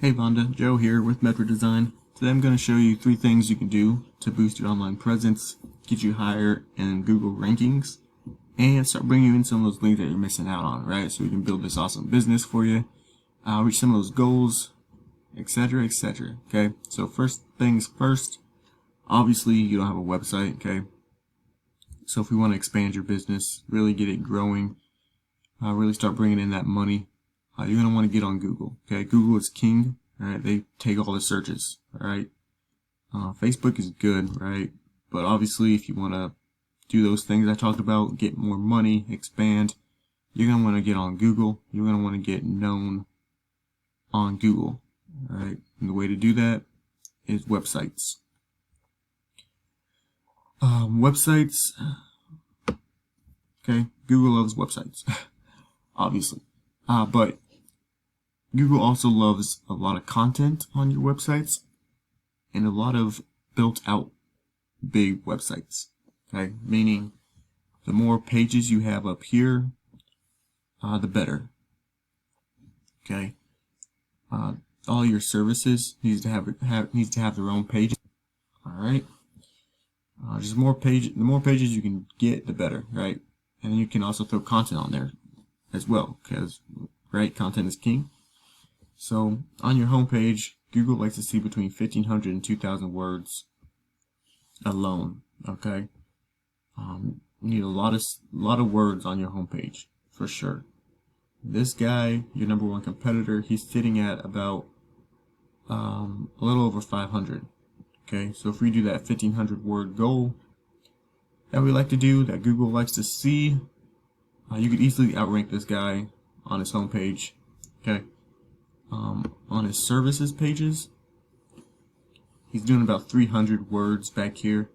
Hey Vonda, Joe here with Metro Design. Today I'm going to show you 3 things you can do to boost your online presence, get you higher in Google rankings, and start bringing you in some of those links that you're missing out on, right? So we can build this awesome business for you, reach some of those goals, etc., etc. Okay, so first things first, obviously you don't have a website, okay? So if we want to expand your business, really get it growing, really start bringing in that money, you're going to want to get on Google. Okay, Google is king. All right, they take all the searches. All right, Facebook is good, right? But obviously, if you want to do those things I talked about, get more money, expand, you're going to want to get on Google. You're going to want to get known on Google. All right, and the way to do that is websites. Websites. Okay, Google loves websites, obviously, but Google also loves a lot of content on your websites and a lot of built-out big websites. Okay, meaning the more pages you have up here, the better. Okay, all your services needs to have their own pages. All right, just the more pages you can get, the better, right? And you can also throw content on there as well, because right, content is king. So on your homepage, Google likes to see between 1,500 and 2,000 words alone. Okay, you need a lot of words on your homepage for sure. This guy, your number one competitor, he's sitting at about a little over 500. Okay, so if we do that 1,500 word goal that we like to do, that Google likes to see, you could easily outrank this guy on his homepage. Okay. On his services pages, he's doing about 300 words back here.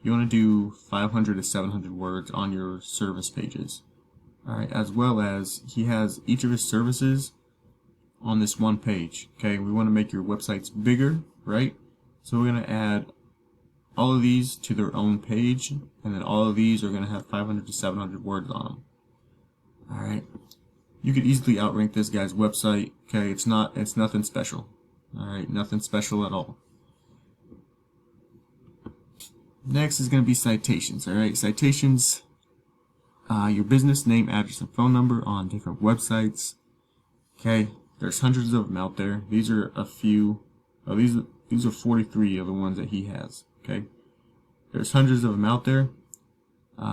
You want to do 500 to 700 words on your service pages. Alright, as well as he has each of his services on this one page. Okay, we want to make your websites bigger, right? So we're going to add all of these to their own page, and then all of these are going to have 500 to 700 words on them. Alright. You could easily outrank this guy's website. Okay, it's nothing special. Alright, nothing special at all. Next is going to be citations. Alright, citations, your business name, address, and phone number on different websites. Okay, there's hundreds of them out there. These are a few. Oh, these are 43 of the ones that he has. Okay, there's hundreds of them out there.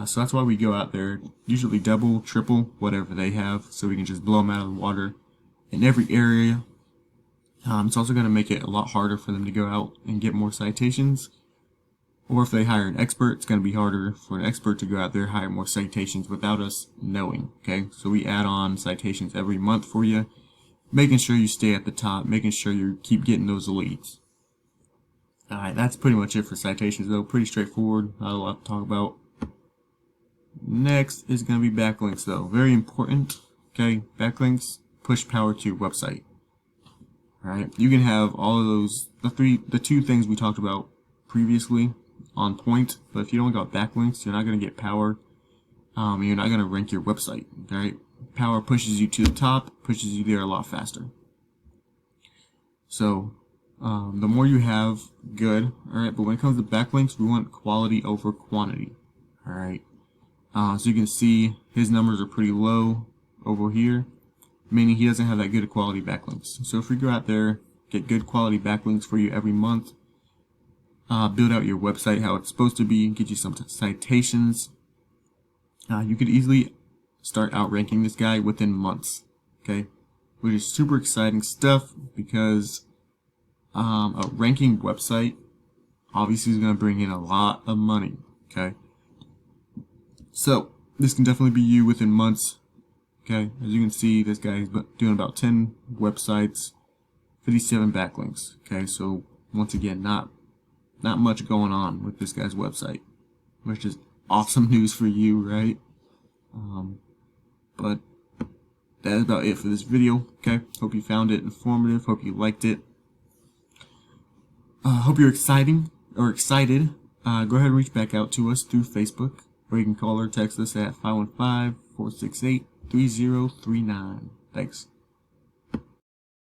So that's why we go out there, usually double, triple, whatever they have, so we can just blow them out of the water in every area. It's also going to make it a lot harder for them to go out and get more citations. Or if they hire an expert, it's going to be harder for an expert to go out there and hire more citations without us knowing. Okay, so we add on citations every month for you, making sure you stay at the top, making sure you keep getting those leads. Alright, that's pretty much it for citations though. Pretty straightforward, not a lot to talk about. Next is going to be backlinks though. Very important. Okay, backlinks push power to your website. Alright, you can have all of those, the 2 things we talked about previously on point, but if you don't got backlinks, you're not going to get power. You're not going to rank your website. Alright, power pushes you to the top, pushes you there a lot faster. So, the more you have, good. Alright, but when it comes to backlinks, we want quality over quantity. Alright. So you can see his numbers are pretty low over here, meaning he doesn't have that good quality backlinks. So if we go out there, get good quality backlinks for you every month, build out your website how it's supposed to be, get you some citations, you could easily start outranking this guy within months. Okay, which is super exciting stuff because a ranking website obviously is going to bring in a lot of money. Okay. So, this can definitely be you within months. Okay, as you can see, this guy is doing about 10 websites, 57 backlinks. Okay, so once again, not much going on with this guy's website, which is awesome news for you, right? But that is about it for this video. Okay, hope you found it informative. Hope you liked it. Hope you're excited. Go ahead and reach back out to us through Facebook. Or you can call or text us at 515-468-3039. Thanks.